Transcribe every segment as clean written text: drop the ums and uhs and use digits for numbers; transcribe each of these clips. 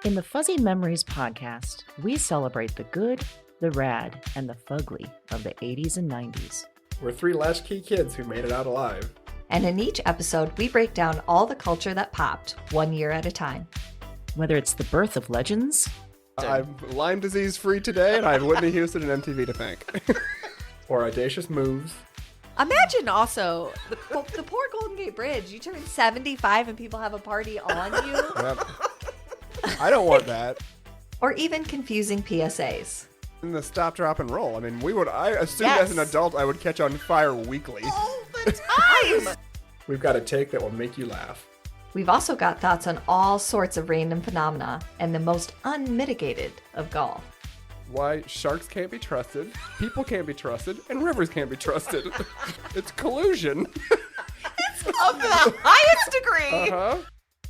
In the Fuzzy Memories podcast, we celebrate the good, the rad, and the fugly of the 80s and 90s. We're three latchkey kids who made it out alive. And in each episode, we break down all the culture that popped, 1 year at a time. Whether it's the birth of legends... I'm Lyme disease free today, and I have Whitney Houston and MTV to thank. Or audacious moves. Imagine also the poor Golden Gate Bridge. You turn 75 and people have a party on you. Yep. I don't want that. Or even confusing PSAs. And the stop, drop, and roll. I mean, I assumed Yes. as an adult I would catch on fire weekly. All the time! We've got a take that will make you laugh. We've also got thoughts on all sorts of random phenomena and the most unmitigated of golf. Why sharks can't be trusted, people can't be trusted, and rivers can't be trusted. It's collusion. Of the highest degree. Uh-huh.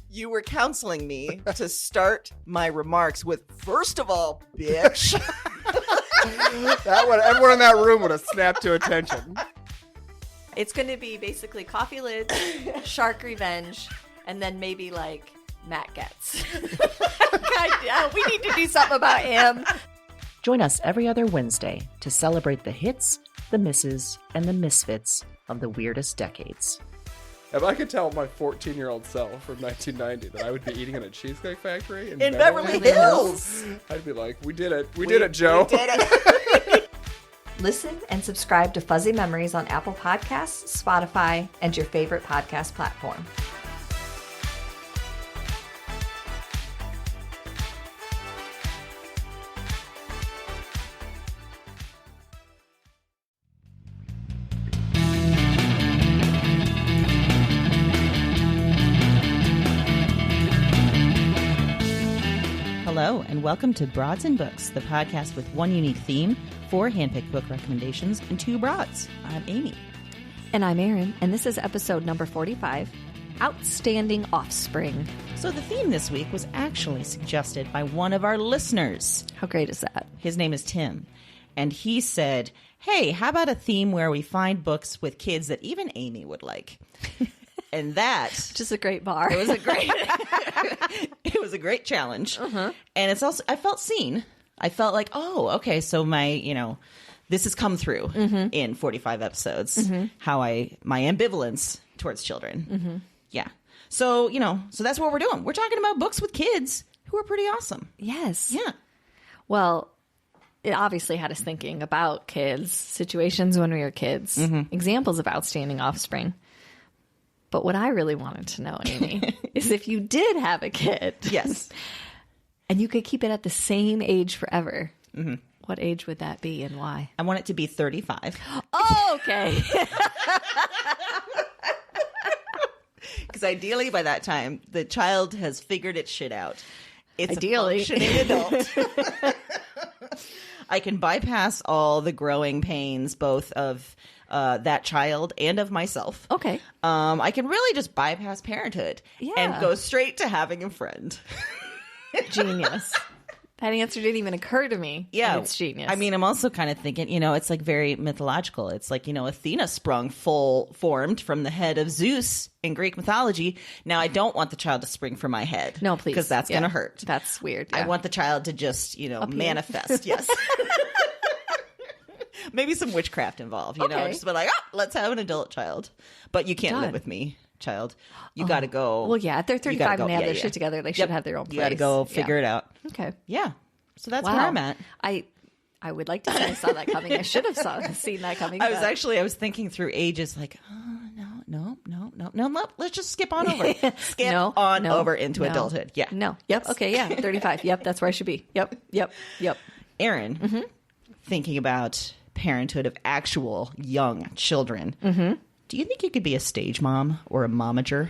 You were counseling me to start my remarks with, first of all, bitch. Everyone in that room would have snapped to attention. It's going to be basically coffee lids, shark revenge, and then maybe like Matt Getz. God, we need to do something about him. Join us every other Wednesday to celebrate the hits, the misses, and the misfits of the weirdest decades. If I could tell my 14-year-old self from 1990 that I would be eating in a Cheesecake Factory in Beverly Hills. I'd be like, we did it. We did it, Joe. We did it. Listen and subscribe to Fuzzy Memories on Apple Podcasts, Spotify, and your favorite podcast platform. Hello, and welcome to Broads and Books, the podcast with one unique theme, 4 handpicked book recommendations, and 2 broads. I'm Amy. And I'm Erin, and this is episode number 45, Outstanding Offspring. So the theme this week was actually suggested by one of our listeners. How great is that? His name is Tim, and he said, hey, how about a theme where we find books with kids that even Amy would like? And that... Just a great bar. It was a great... It was a great challenge. Uh-huh. And it's also, I felt seen. I felt like, oh, okay, so this has come through in 45 episodes, how my ambivalence towards children. Yeah. So, so that's what we're doing. We're talking about books with kids who are pretty awesome. Yes. Yeah. Well, it obviously had us thinking about kids, situations when we were kids, examples of outstanding offspring. But what I really wanted to know, Amy, is if you did have a kid. Yes. And you could keep it at the same age forever. What age would that be and why? I want it to be 35. Oh, okay. Because ideally by that time, the child has figured its shit out. It's Ideally. a functioning adult. I can bypass all the growing pains, both of that child and of myself. Okay. I can really just bypass parenthood and go straight to having a friend. Genius. That answer didn't even occur to me. Yeah. And it's genius. I mean, I'm also kind of thinking, it's like very mythological. It's like, Athena sprung formed from the head of Zeus in Greek mythology. Now, I don't want the child to spring from my head. No, please. Because that's going to hurt. That's weird. I want the child to just, manifest. Yes. Maybe some witchcraft involved, Okay. just be like, let's have an adult child. But you can't Done. live with me, child. You got to go. Well, yeah, if they're 35 and they have their yeah. shit together, they should have their own place. You got to go figure it out. Okay. Yeah. So that's Wow. where I'm at. I would like to say I saw that coming. I should have seen that coming. I was thinking through ages like, no. Let's just skip on over. Over into adulthood. Yeah. No. Yep. Okay. Yeah. 35. Yep. That's where I should be. Yep. Erin, thinking about parenthood of actual young children, do you think you could be a stage mom or a momager?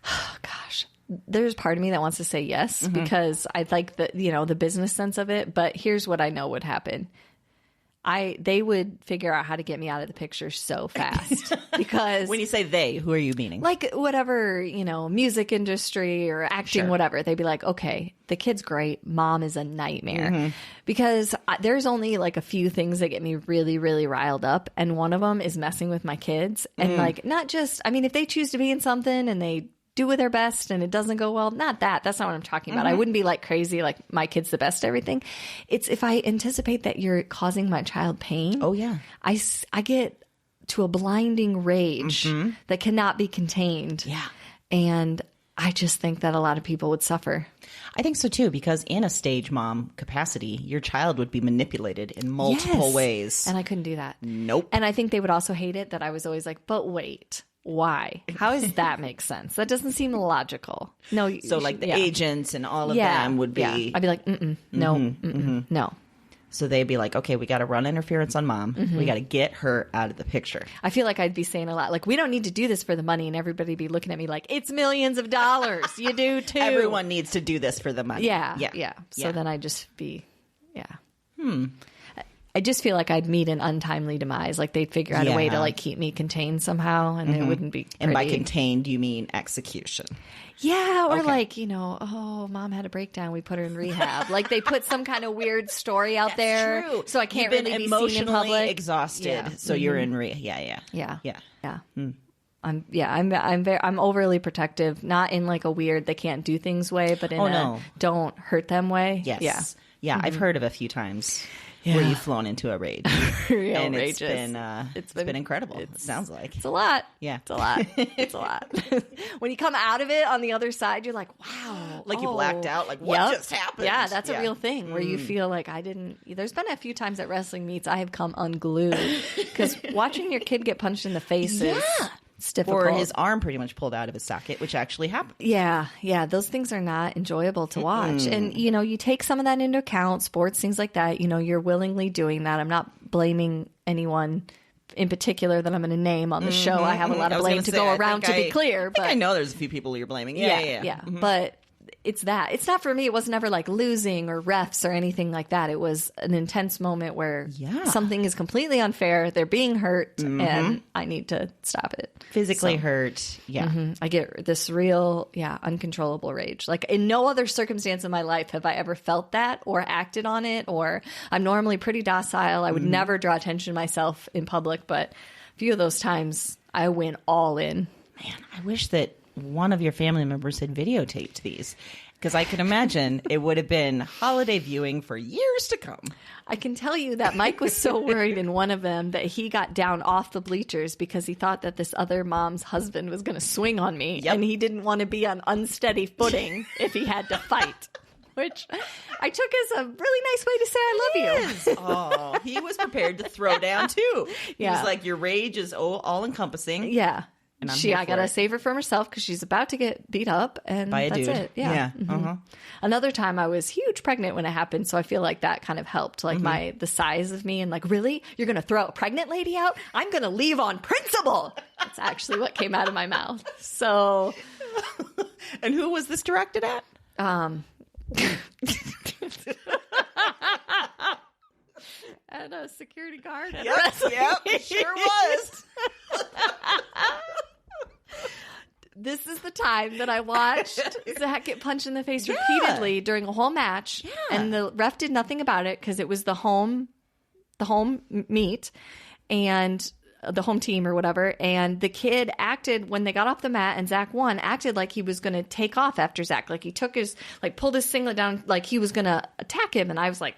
Oh, gosh. There's part of me that wants to say yes because I like the business sense of it. But here's what I know would happen. They would figure out how to get me out of the picture so fast because when you say they, who are you meaning? Like whatever, music industry or acting, whatever. They'd be like, okay, the kid's great. Mom is a nightmare because there's only like a few things that get me really, really riled up. And one of them is messing with my kids and like, not just, if they choose to be in something and they do their best and it doesn't go well. Not that. That's not what I'm talking about. I wouldn't be like crazy, like my kid's the best at everything. It's if I anticipate that you're causing my child pain. Oh, yeah. I get to a blinding rage that cannot be contained. Yeah. And I just think that a lot of people would suffer. I think so too, because in a stage mom capacity, your child would be manipulated in multiple ways. And I couldn't do that. Nope. And I think they would also hate it that I was always like, but wait, why? How does that make sense? That doesn't seem logical. No. So like the agents and all of them would be. Yeah. I'd be like, no. So they'd be like, okay, we got to run interference on mom. We got to get her out of the picture. I feel like I'd be saying a lot like, we don't need to do this for the money. And everybody be looking at me like, it's millions of dollars. You do too. Everyone needs to do this for the money. Yeah. So then I'd just be, I just feel like I'd meet an untimely demise. Like they'd figure out a way to like keep me contained somehow, and it wouldn't be pretty. And by contained, you mean execution. Yeah, or like, oh, mom had a breakdown. We put her in rehab. Like they put some kind of weird story out there. True. So I can't You've been really be emotionally seen in public. exhausted. So you're in rehab. Yeah. I'm overly protective, not in like a weird they can't do things way, but in a don't hurt them way. Yes. Yeah. I've heard of a few times where you've flown into a rage. And it's been incredible. It sounds like it's a lot. Yeah, it's a lot. It's a lot. When you come out of it on the other side, you're like, wow, like you blacked out. Like what just happened? Yeah, that's a real thing where you feel like I didn't. There's been a few times at wrestling meets I have come unglued because watching your kid get punched in the face is. It's difficult. Or his arm pretty much pulled out of his socket, which actually happened. Yeah. Those things are not enjoyable to watch. And, you take some of that into account, sports, things like that. You're willingly doing that. I'm not blaming anyone in particular that I'm going to name on the show. I have a lot of blame to go around, to be clear. But I know there's a few people you're blaming. Yeah. But it's that. It's not for me. It was never like losing or refs or anything like that. It was an intense moment where something is completely unfair. They're being hurt and I need to stop it. Physically hurt. Yeah. I get this real, uncontrollable rage. Like in no other circumstance in my life have I ever felt that or acted on it, or I'm normally pretty docile. I would never draw attention to myself in public, but a few of those times I went all in. Man, I wish that one of your family members had videotaped these, because I can imagine it would have been holiday viewing for years to come. I can tell you that Mike was so worried in one of them that he got down off the bleachers because he thought that this other mom's husband was going to swing on me, and he didn't want to be on unsteady footing if he had to fight. Which I took as a really nice way to say I love you. Oh, he was prepared to throw down too. He was like, your rage is all encompassing. Yeah. And I gotta save her from herself because she's about to get beat up, and by a that's dude. it. Yeah. Another time I was huge pregnant when it happened, so I feel like that kind of helped. Like the size of me, and like, really, you're gonna throw a pregnant lady out? I'm gonna leave on principle. That's actually what came out of my mouth. So, and who was this directed at? At a security guard. Yep, sure was. This is the time that I watched Zach get punched in the face repeatedly during a whole match, and the ref did nothing about it because it was the home meet and the home team or whatever. And the kid acted when they got off the mat and Zach won, acted like he was going to take off after Zach. Like he took pulled his singlet down like he was going to attack him. And I was like,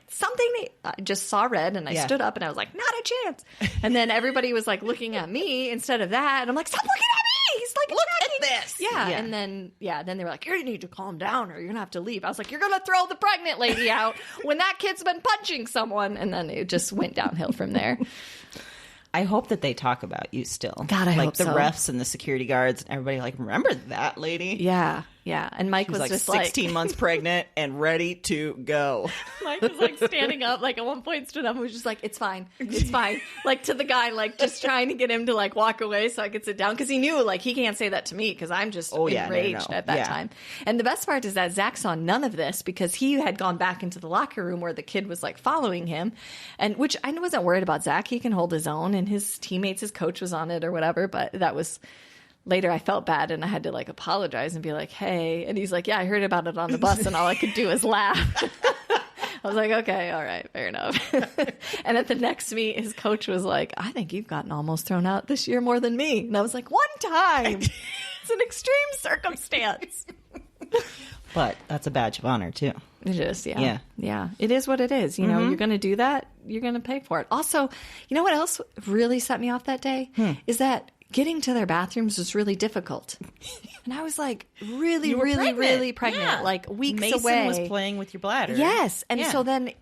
I just saw red and I stood up and I was like, not a chance. And then everybody was like looking at me instead of that. And I'm like, stop looking at me. He's like, look at this. Yeah. And then they were like, you need to calm down or you're going to have to leave. I was like, you're going to throw the pregnant lady out when that kid's been punching someone. And then it just went downhill from there. I hope that they talk about you still. God, I hope so. Like the refs and the security guards and everybody, like, remember that lady? Yeah. And Mike was like just 16 months pregnant and ready to go. Mike was like standing up, like at one point stood up and was just like, it's fine. Like to the guy, like just trying to get him to like walk away so I could sit down. Cause he knew like he can't say that to me because I'm just enraged at that time. And the best part is that Zach saw none of this because he had gone back into the locker room where the kid was like following him. And which I wasn't worried about Zach. He can hold his own and his teammates, his coach was on it or whatever. But that was... Later, I felt bad and I had to like apologize and be like, hey. And he's like, yeah, I heard about it on the bus and all I could do is laugh. I was like, okay, all right, fair enough. And at the next meet, his coach was like, I think you've gotten almost thrown out this year more than me. And I was like, one time. It's an extreme circumstance. But that's a badge of honor, too. It is, yeah. Yeah. Yeah. It is what it is. You know, you're going to do that, you're going to pay for it. Also, you know what else really set me off that day? Is that getting to their bathrooms was really difficult. And I was like really, really pregnant, Yeah. like weeks Mason away. was playing with your bladder. Yes. And Yeah. so then,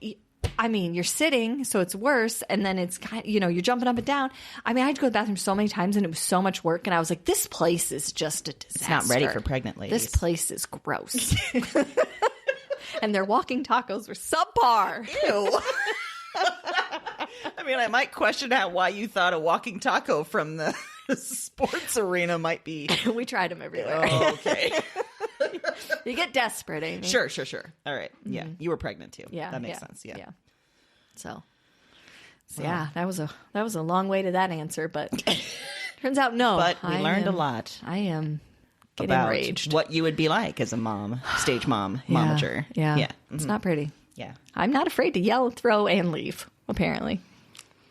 I mean, you're sitting, so it's worse. And then it's kind of, you know, you're jumping up and down. I mean, I had to go to the bathroom so many times and it was so much work. And I was like, this place is just a disaster. It's not ready for pregnant ladies. This place is gross. And their walking tacos were subpar. Ew. I mean, I might question why you thought a walking taco from the sports arena might be. We tried them everywhere. Oh, okay. You get desperate, Amy. Sure. All right. Yeah. You were pregnant too. Yeah. That makes sense. Yeah. So yeah, that was a long way to that answer, but turns out no. But we learned a lot. I am getting about enraged. what you would be like as a mom, stage mom, momager. Yeah. Yeah. It's not pretty. Yeah. I'm not afraid to yell, throw, and leave, apparently.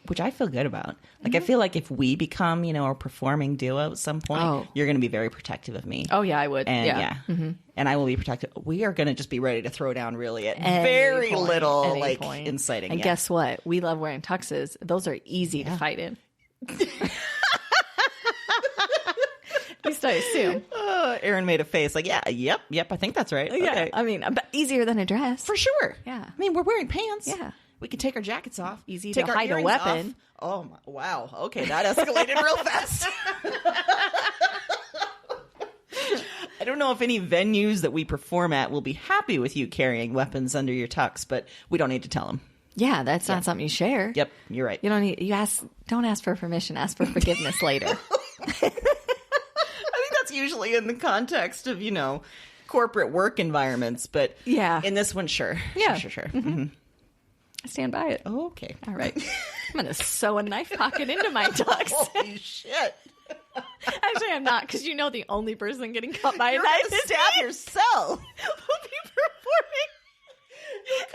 Which I feel good about. Like, I feel like if we become, you know, a performing duo at some point, you're going to be very protective of me. Oh, yeah, I would. And yeah. And I will be protective. We are going to just be ready to throw down really at Any very point, little, any like, point. inciting. And guess what? We love wearing tuxes. Those are easy to fight in. At least I assume. Erin made a face like, yep, I think that's right. Yeah. Okay. I mean, easier tthan a dress. For sure. Yeah. I mean, we're wearing pants. Yeah. We can take our jackets off. Easy take to our hide a earrings weapon. off. Oh, wow. Okay, that escalated real fast. I don't know if any venues that we perform at will be happy with you carrying weapons under your tux, but we don't need to tell them. Yeah, that's not something you share. Yep, you're right. You don't ask for permission, ask for forgiveness later. I think that's usually in the context of, you know, corporate work environments, but Yeah. in this one, sure. Yeah. Sure. Mm-hmm. I stand by it. Okay. All right. I'm going to sew a knife pocket into my tux. Holy shit. Actually, I'm not, because you know the only person getting cut by a You're knife going to is stab me. yourself. Will be performing.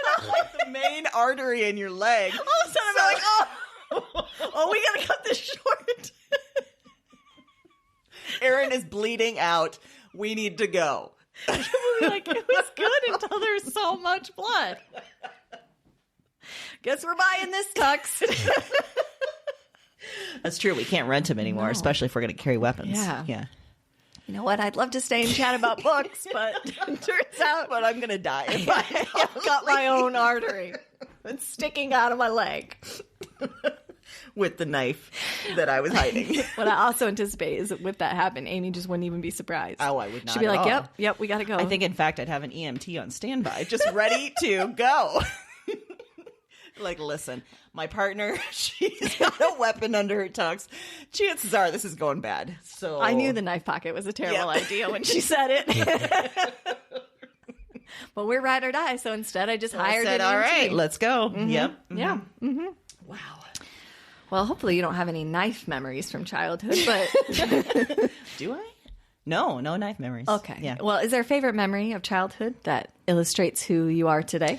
Cut like the main artery in your leg. All of a sudden, I'm like, oh, we got to cut this short. Erin is bleeding out. We need to go. We'll be like, it was good until there's so much blood. Guess we're buying this tux. That's true. We can't rent them anymore, especially if we're going to carry weapons. Yeah. You know what? I'd love to stay and chat about books, but it turns out But I'm going to die. I've got my own artery. It's sticking out of my leg. With the knife that I was hiding. What I also anticipate is that if that happened, Amy just wouldn't even be surprised. Oh, I would not She'd be at like, all. yep, we got to go. I think, in fact, I'd have an EMT on standby, just ready to go. Like, listen, my partner, she's got a weapon under her tux. Chances are this is going bad. So I knew the knife pocket was a terrible Yep. idea when she said it. But we're ride or die, so instead I just I hired said, an all EMT. right, let's go. Yep. Yeah. Mm-hmm. Wow. Well, hopefully you don't have any knife memories from childhood, but Do I? No knife memories. okay. Yeah. Well, is there a favorite memory of childhood that illustrates who you are today?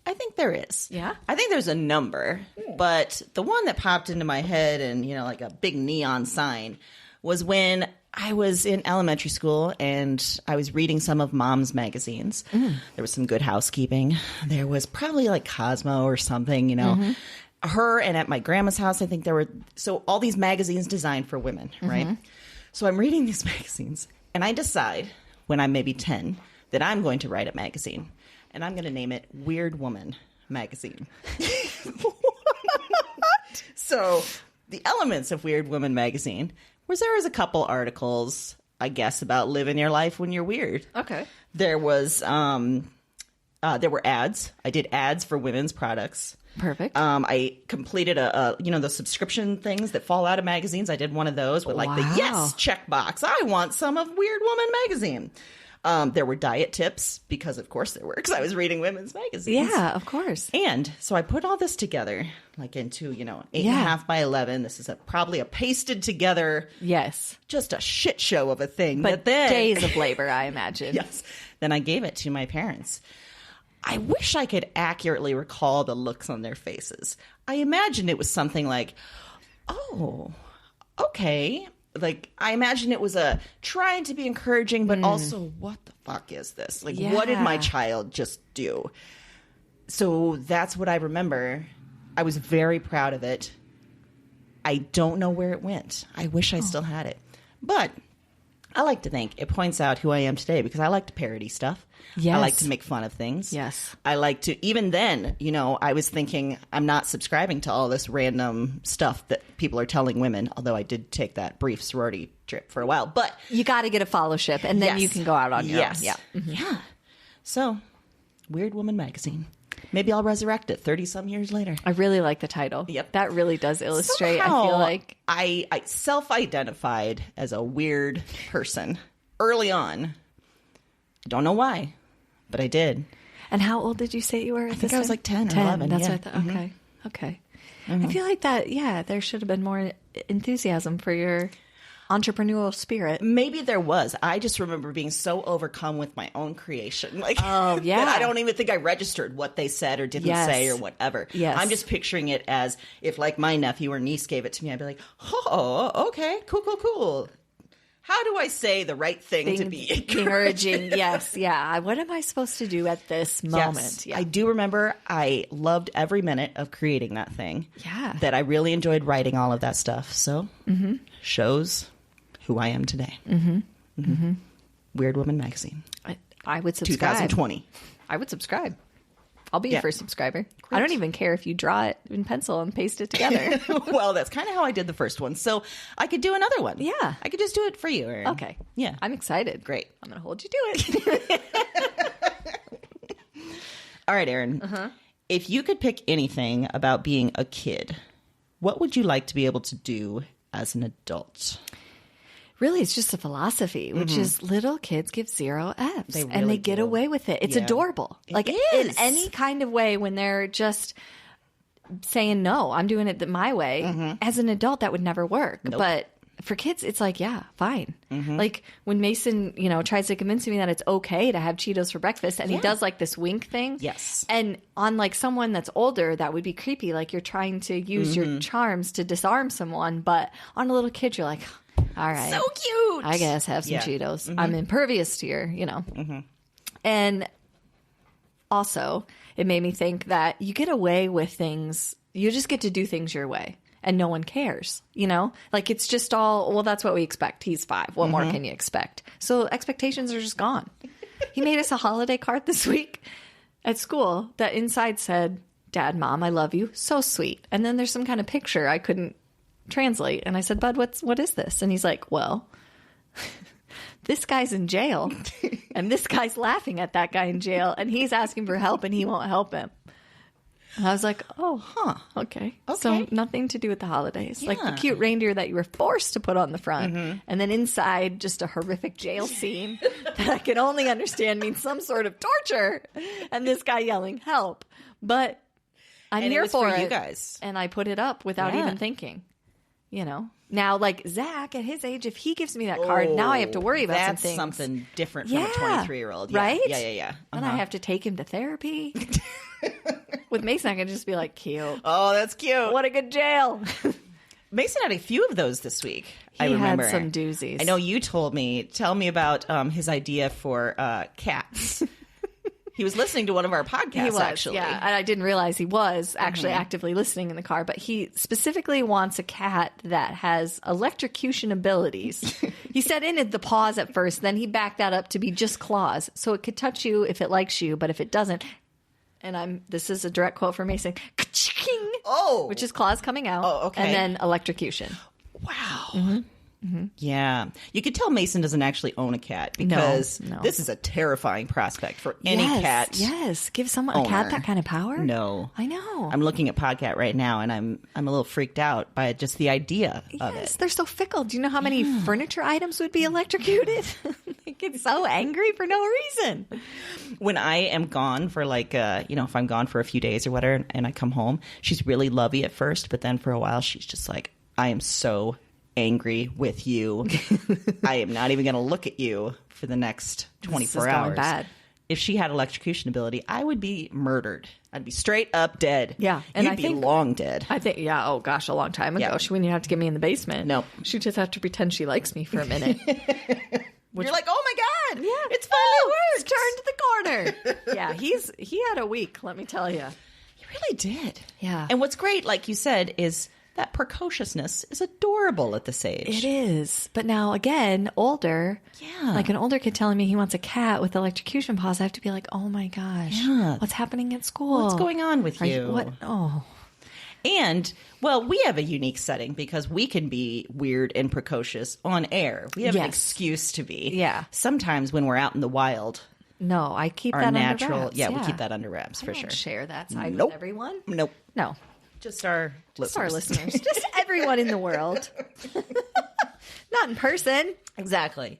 I think there is. Yeah? I think there's a number, but the one that popped into my head and, you know, like a big neon sign was when I was in elementary school and I was reading some of Mom's magazines. There was some Good Housekeeping. There was probably like Cosmo or something, you know. Her, and at my grandma's house, I think there were all these magazines designed for women, right? So I'm reading these magazines and I decide when I'm maybe 10 that I'm going to write a magazine. And I'm going to name it Weird Woman Magazine. So the elements of Weird Woman Magazine was there was a couple articles, I guess, about living your life when you're weird. Okay. There was there were ads. I did ads for women's products. Perfect. I completed the subscription things that fall out of magazines. I did one of those with like the Wow. yes checkbox. I want some of Weird Woman Magazine. There were diet tips because, of course, there were because I was reading women's magazines. Yeah, of course. And so I put all this together, like into 8.5 by 11. This is probably a pasted together, Yes. just a shit show of a thing. But then, days of labor, I imagine. yes, then I gave it to my parents. I wish I could accurately recall the looks on their faces. I imagine it was something like, "Oh, okay." like, I imagine it was a trying to be encouraging, but also, what the fuck is this? Like, what did my child just do? So that's what I remember. I was very proud of it. I don't know where it went. I wish I still had it. But I like to think it points out who I am today because I like to parody stuff. Yes. I like to make fun of things. Yes. I like to, even then, you know, I was thinking I'm not subscribing to all this random stuff that people are telling women, although I did take that brief sorority trip for a while. But You got to get a fellowship, and then Yes. you can go out on your yes. own. Yeah. Mhm. Yeah. So, Weird Woman Magazine. Maybe I'll resurrect it 30-some years later. I really like the title. Yep. That really does illustrate. Somehow, I feel like I self-identified as a weird person early on. Don't know why, but I did. And how old did you say you were? I think I was like 10 or 11, That's yeah. what I thought. Okay. Okay. I feel like that, yeah, there should have been more enthusiasm for your entrepreneurial spirit. Maybe there was. I just remember being so overcome with my own creation. Like, Oh, yeah. that I don't even think I registered what they said or didn't Yes. say or whatever. Yes. I'm just picturing it as if, like, my nephew or niece gave it to me, I'd be like, oh, okay, cool. How do I say the right thing to be encouraging. Yes. Yeah. What am I supposed to do at this moment? Yes. Yeah. I do remember I loved every minute of creating that thing. Yeah. That I really enjoyed writing all of that stuff. So, shows who I am today. Weird Woman Magazine, I would subscribe. 2020. I would subscribe. I'll be Yeah. your first subscriber. I don't even care if you draw it in pencil and paste it together. Well, that's kind of how I did the first one. So I could do another one. Yeah. I could just do it for you, Erin. Okay. Yeah. I'm excited. Great. I'm going to hold you to it. All right, Erin. If you could pick anything about being a kid, what would you like to be able to do as an adult? Really, it's just a philosophy, which is little kids give 0 Fs. They and really they get do. away with it. It's Yeah. adorable. Like, in is. any kind of way, when they're just saying, no, I'm doing it my way. As an adult, that would never work. But for kids, it's like, yeah, fine. Like, when Mason, tries to convince me that it's okay to have Cheetos for breakfast, and he does, like, this wink thing. Yes. And on, like, someone that's older, that would be creepy. Like, you're trying to use your charms to disarm someone. But on a little kid, you're like, all right. So cute. I guess have some Yeah. Cheetos. I'm impervious to your, And also, it made me think that you get away with things. You just get to do things your way, and no one cares. Like, it's just all, well, that's what we expect. He's 5. What more can you expect? So expectations are just gone. He made us a holiday card this week at school that inside said, "Dad, Mom, I love you." So sweet. And then there's some kind of picture I couldn't translate, and I said, "Bud, what is this?" And he's like, "Well, this guy's in jail, and this guy's laughing at that guy in jail, and he's asking for help, and he won't help him." And I was like, "Oh, okay. So nothing to do with the holidays, like the cute reindeer that you were forced to put on the front, and then inside just a horrific jail scene that I can only understand means some sort of torture, and this guy yelling help." But I'm And it here was for for it, you guys. and I put it up without even thinking. Now, like Zach at his age, if he gives me that card, now I have to worry about some That's things. something different from a 23-year-old. Right? Yeah. Then I have to take him to therapy. With Mason, I can just be like, cute. Oh, that's cute. What a good jail. Mason had a few of those this week. I He remember. had some doozies. I know you told me. Tell me about his idea for cats. He was listening to one of our podcasts, He was, actually. yeah. And I didn't realize he was actually actively listening in the car, but he specifically wants a cat that has electrocution abilities. He said in it the paws at first, then he backed that up to be just claws. So it could touch you if it likes you, but if it doesn't, and this is a direct quote from Mason, ka-ching, which is claws coming out. Oh, okay. And then electrocution. Wow. Yeah. You could tell Mason doesn't actually own a cat because No. this is a terrifying prospect for any cat. Yes. Give someone a cat owner. that kind of power. No. I know. I'm looking at Podcat right now, and I'm a little freaked out by just the idea of Yes, it. they're so fickle. Do you know how many furniture items would be electrocuted? They get so angry for no reason. When I am gone for if I'm gone for a few days or whatever, and I come home, she's really lovey at first, but then for a while, she's just like, I am so angry with you. I am not even going to look at you for the next 24 This is hours. going bad. if she had electrocution ability, I would be murdered. I'd be straight up dead. Yeah, and You'd I be think- long dead. I think, yeah, oh gosh, a long time ago. Yeah. She wouldn't even have to get me in the basement. No. She'd just have to pretend she likes me for a minute. You're like, oh my God, Yeah, it's finally worked. Turn to the corner. Yeah, he had a week, let me tell you. He really did. Yeah. And what's great, like you said, is that precociousness is adorable at this age. It is. But now, again, older. Yeah. Like an older kid telling me he wants a cat with electrocution paws, I have to be like, oh my gosh. Yeah. What's happening at school? What's going on with Are you? What? Oh. And, well, we have a unique setting because we can be weird and precocious on air. We have an Yes. excuse to be. Yeah. Sometimes when we're out in the wild, No, I keep our that natural, under wraps. yeah, we keep that under wraps I for don't sure. share that side Nope. with everyone. Nope. No. Just our Just our listeners. listeners. Just everyone in the world. Not in person. Exactly.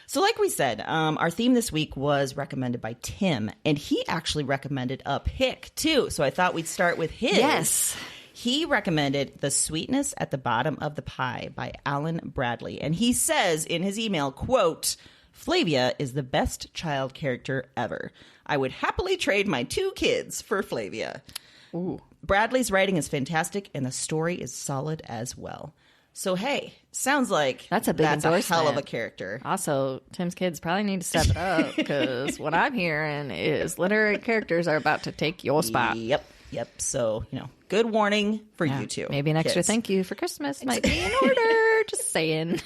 So like we said, our theme this week was recommended by Tim, and he actually recommended a pick too. So I thought we'd start with his. Yes. He recommended The Sweetness at the Bottom of the Pie by Alan Bradley. And he says in his email, quote, Flavia is the best child character ever. I would happily trade my 2 kids for Flavia. Ooh. Bradley's writing is fantastic, and the story is solid as well. So, hey, sounds like That's a big hell of a endorsement. character. Also, Tim's kids probably need to step it up because what I'm hearing is literary characters are about to take your spot. Yep. So, good warning for Yeah, you two. Maybe an extra kids. thank you for Christmas might be in order. Just saying.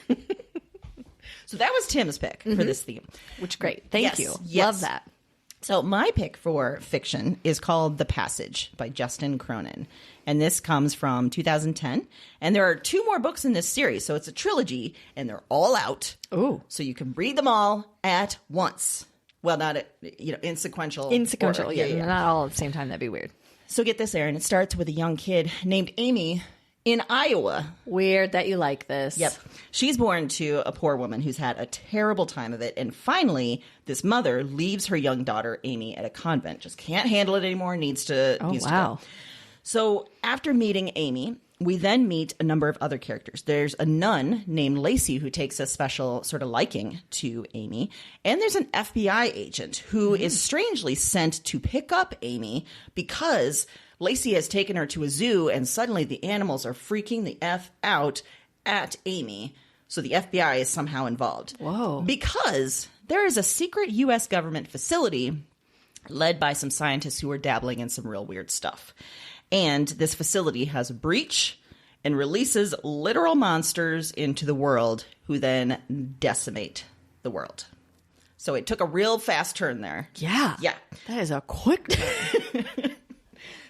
So that was Tim's pick for this theme. Which great. Thank Yes, you. yes. Love that. So my pick for fiction is called The Passage by Justin Cronin. And this comes from 2010. And there are 2 more books in this series. So it's a trilogy, and they're all out. Ooh. So you can read them all at once. Well, not at, in sequential. In sequential, order. yeah. Not all at the same time. That'd be weird. So get this, Erin. It starts with a young kid named Amy in Iowa. Weird that you like this. Yep. She's born to a poor woman who's had a terrible time of it. And finally, this mother leaves her young daughter, Amy, at a convent. Just can't handle it anymore, needs to Oh, to wow. go. So after meeting Amy, we then meet a number of other characters. There's a nun named Lacey who takes a special sort of liking to Amy. And there's an FBI agent who is strangely sent to pick up Amy because Lacey has taken her to a zoo and suddenly the animals are freaking the F out at Amy. So the FBI is somehow involved. Whoa. Because there is a secret U.S. government facility led by some scientists who are dabbling in some real weird stuff. And this facility has a breach and releases literal monsters into the world who then decimate the world. So it took a real fast turn there. Yeah. Yeah. That is a quick turn.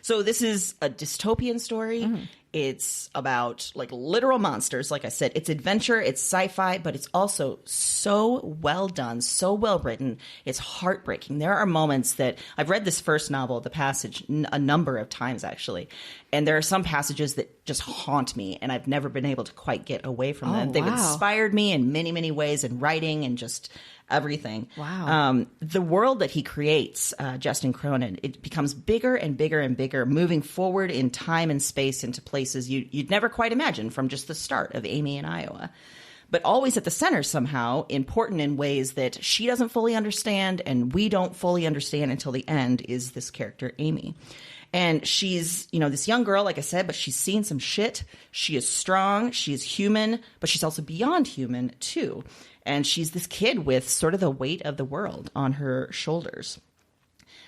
So this is a dystopian story. It's about like literal monsters. Like I said, it's adventure, it's sci-fi, but it's also so well done, so well written. It's heartbreaking. There are moments that I've read this first novel, The Passage, a number of times actually. And there are some passages that just haunt me and I've never been able to quite get away from them. Oh, They've wow. inspired me in many, many ways in writing and just everything. Wow. The world that he creates, Justin Cronin, it becomes bigger and bigger and bigger, moving forward in time and space into places you'd never quite imagine from just the start of Amy in Iowa. But always at the center somehow, important in ways that she doesn't fully understand and we don't fully understand until the end, is this character, Amy. And she's, this young girl, like I said, but she's seen some shit. She is strong. She is human, but she's also beyond human too. And she's this kid with sort of the weight of the world on her shoulders.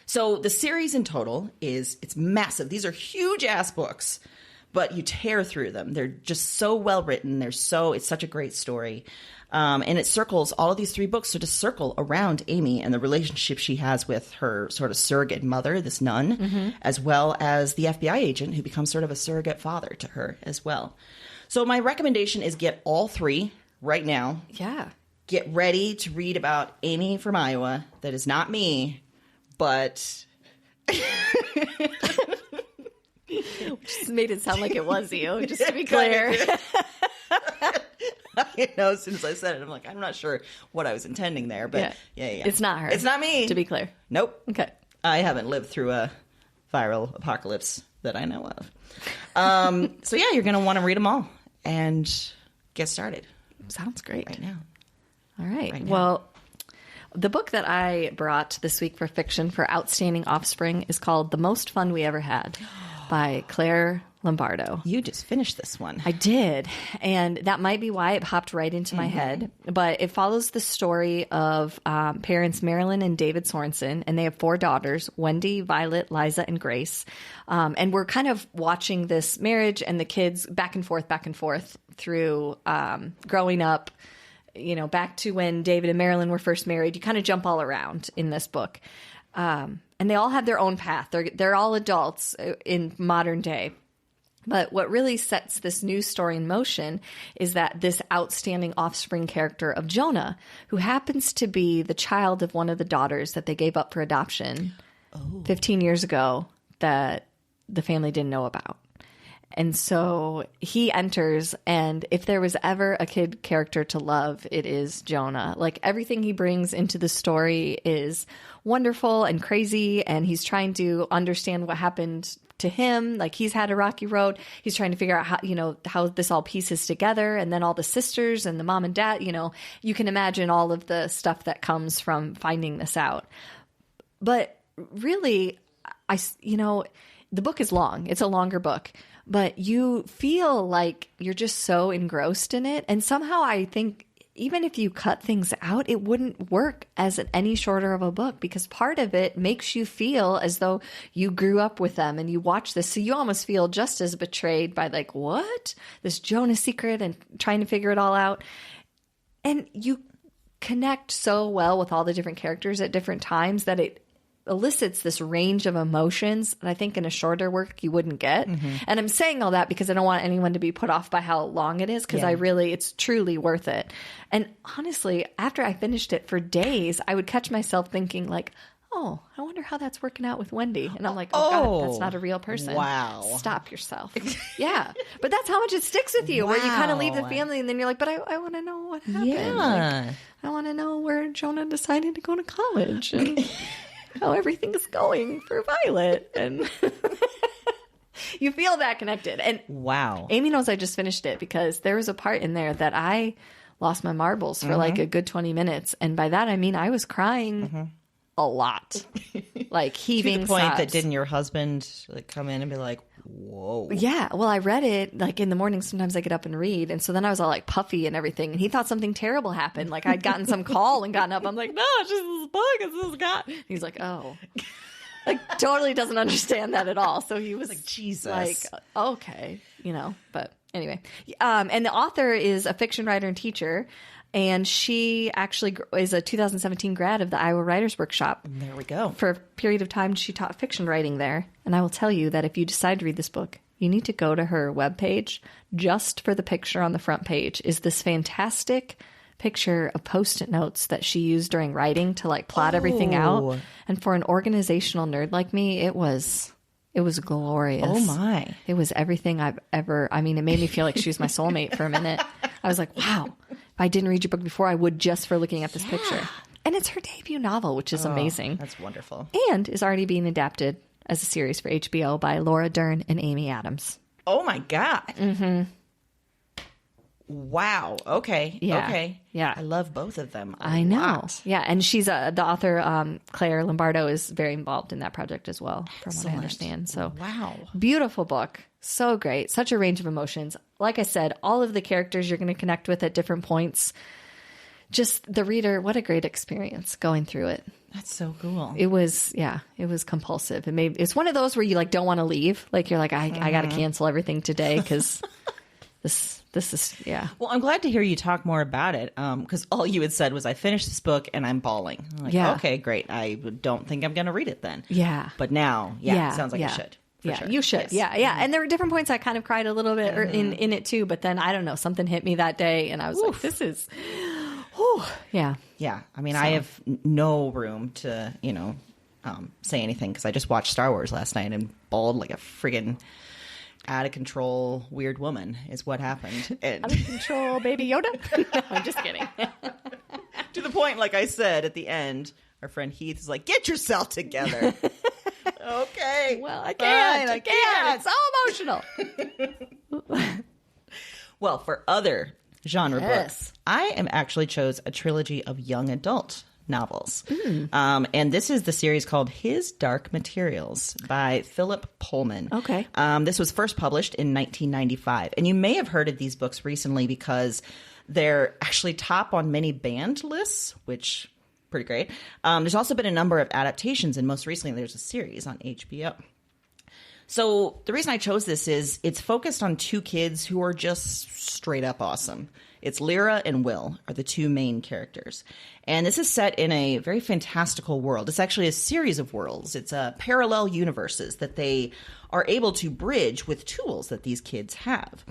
So the series in total it's massive. These are huge ass books, but you tear through them. They're just so well written. It's such a great story. And it circles, all of these 3 books sort of circle around Amy and the relationship she has with her sort of surrogate mother, this nun, as well as the FBI agent who becomes sort of a surrogate father to her as well. So my recommendation is get all 3 right now. Yeah. Get ready to read about Amy from Iowa. That is not me, but Just made it sound like it was you, just to be clear. as soon as I said it, I'm like, I'm not sure what I was intending there, but yeah. It's not her. It's not me. To be clear. Nope. Okay. I haven't lived through a viral apocalypse that I know of. So yeah, you're going to want to read them all and get started Sounds great. right now. All right. Right now. Well, The book that I brought this week for fiction for Outstanding Offspring is called The Most Fun We Ever Had by Claire Lombardo. You just finished this one. I did. And that might be why it popped right into my head. But it follows the story of parents Marilyn and David Sorensen. And they have 4 daughters, Wendy, Violet, Liza, and Grace. And we're kind of watching this marriage and the kids back and forth through growing up, you know, back to when David and Marilyn were first married. You kind of jump all around in this book. And they all have their own path. They're all adults in modern day. But what really sets this new story in motion is that this outstanding offspring character of Jonah, who happens to be the child of one of the daughters that they gave up for adoption 15 years ago that the family didn't know about. And so he enters, and if there was ever a kid character to love, it is Jonah. Like, everything he brings into the story is wonderful and crazy, and he's trying to understand what happened to him. Like, he's had a rocky road. He's trying to figure out how, you know, how this all pieces together, and then all the sisters and the mom and dad, you know, you can imagine all of the stuff that comes from finding this out. But really, the book is long. It's a longer book. But you feel like you're just so engrossed in it. And somehow I think even if you cut things out, it wouldn't work as any shorter of a book, because part of it makes you feel as though you grew up with them and you watch this. So you almost feel just as betrayed by, like, what? This Jonah secret and trying to figure it all out. And you connect so well with all the different characters at different times that it elicits this range of emotions that I think in a shorter work you wouldn't get. And I'm saying all that because I don't want anyone to be put off by how long it is, because it's truly worth it. And honestly, after I finished it for days, I would catch myself thinking, like, oh, I wonder how that's working out with Wendy. And I'm like, God, that's not a real person. Wow. Stop yourself. Yeah. But that's how much it sticks with you, where you kind of leave the family and then you're like, but I want to know what happened. Yeah. Like, I want to know where Jonah decided to go to college and how everything's going for Violet. And you feel that connected. And wow. Amy knows I just finished it because there was a part in there that I lost my marbles for like a good 20 minutes. And by that, I mean, I was crying a lot, like heaving to the point sobs. that didn't your husband like come in and be like, whoa? Yeah. Well, I read it like in the morning. Sometimes I get up and read. And so then I was all like puffy and everything. And he thought something terrible happened. Like I'd gotten some call and gotten up. I'm like, no, it's just this book. It's this guy. And he's like, oh. Like totally doesn't understand that at all. So he was like, Jesus. Like, okay, you know, but anyway. And the author is a fiction writer and teacher. And she actually is a 2017 grad of the Iowa Writers Workshop. There we go. For a period of time, she taught fiction writing there. And I will tell you that if you decide to read this book, you need to go to her webpage. Just for the picture on the front page is this fantastic picture of Post-it notes that she used during writing to like plot everything out. And for an organizational nerd like me, it was glorious. Oh my. It was everything I've ever, I mean, it made me feel like she was my soulmate for a minute. I was like, wow, if I didn't read your book before, I would just for looking at this picture. And it's her debut novel, which is amazing. That's wonderful. And is already being adapted as a series for HBO by Laura Dern and Amy Adams. Oh my God. Mm-hmm. Wow. Okay. Yeah. Okay. Yeah. I love both of them. I know. Lot. Yeah. And she's the author, Claire Lombardo, is very involved in that project as well, from what I understand. So, wow. Beautiful book. So great. Such a range of emotions. Like I said, all of the characters you're going to connect with at different points. Just the reader, what a great experience going through it. That's so cool. It was compulsive. It's one of those where you like don't want to leave. Like you're like, I got to cancel everything today because this is, yeah. Well, I'm glad to hear you talk more about it because all you had said was, I finished this book and I'm bawling. I'm like, yeah. Okay, great. I don't think I'm going to read it then. Yeah. But now, it sounds like I should. Yeah, sure. you should. Yes. Yeah. And there were different points I kind of cried a little bit in it too. But then, I don't know, something hit me that day and I was like, this is, yeah. Yeah. I mean, I have no room to, say anything because I just watched Star Wars last night and bawled like a friggin' out of control weird woman is what happened. And Out of control, baby Yoda? No, I'm just kidding. to the point, like I said, at the end, our friend Heath is like, get yourself together. Okay. Well, I can't. Fine, I can't. It's so emotional. Well, for other genre Yes. books, I am actually chose a trilogy of young adult novels. And this is the series called His Dark Materials by Philip Pullman. Okay. This was first published in 1995. And you may have heard of these books recently because they're actually top on many banned lists, which pretty great. There's also been a number of adaptations, and most recently there's a series on HBO. So the reason I chose this is it's focused on two kids who are just straight up awesome. It's Lyra and Will are the two main characters. And this is set in a very fantastical world. It's actually a series of worlds. It's parallel universes that they are able to bridge with tools that these kids have.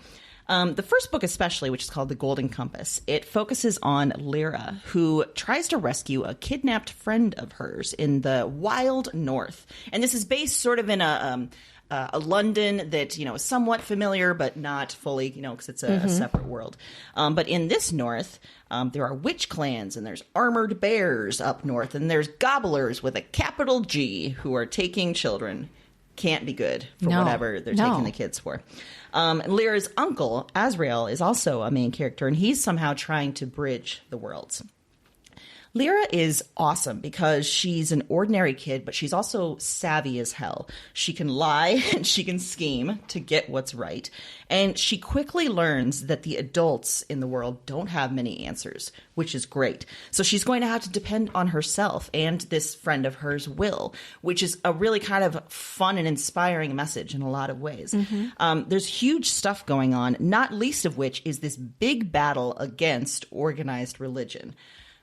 The first book especially, which is called The Golden Compass, it focuses on Lyra, who tries to rescue a kidnapped friend of hers in the wild north. And this is based sort of in a London that, is somewhat familiar, but not fully, because it's a separate world. But in this north, there are witch clans, and there's armored bears up north, and there's gobblers with a capital G who are taking children. Can't be good for whatever they're taking the kids for. Lyra's uncle, Azrael, is also a main character, and he's somehow trying to bridge the worlds. Lyra is awesome because she's an ordinary kid, but she's also savvy as hell. She can lie and she can scheme to get what's right. And she quickly learns that the adults in the world don't have many answers, which is great. So she's going to have to depend on herself and this friend of hers, Will, which is a really kind of fun and inspiring message in a lot of ways. There's huge stuff going on, not least of which is this big battle against organized religion.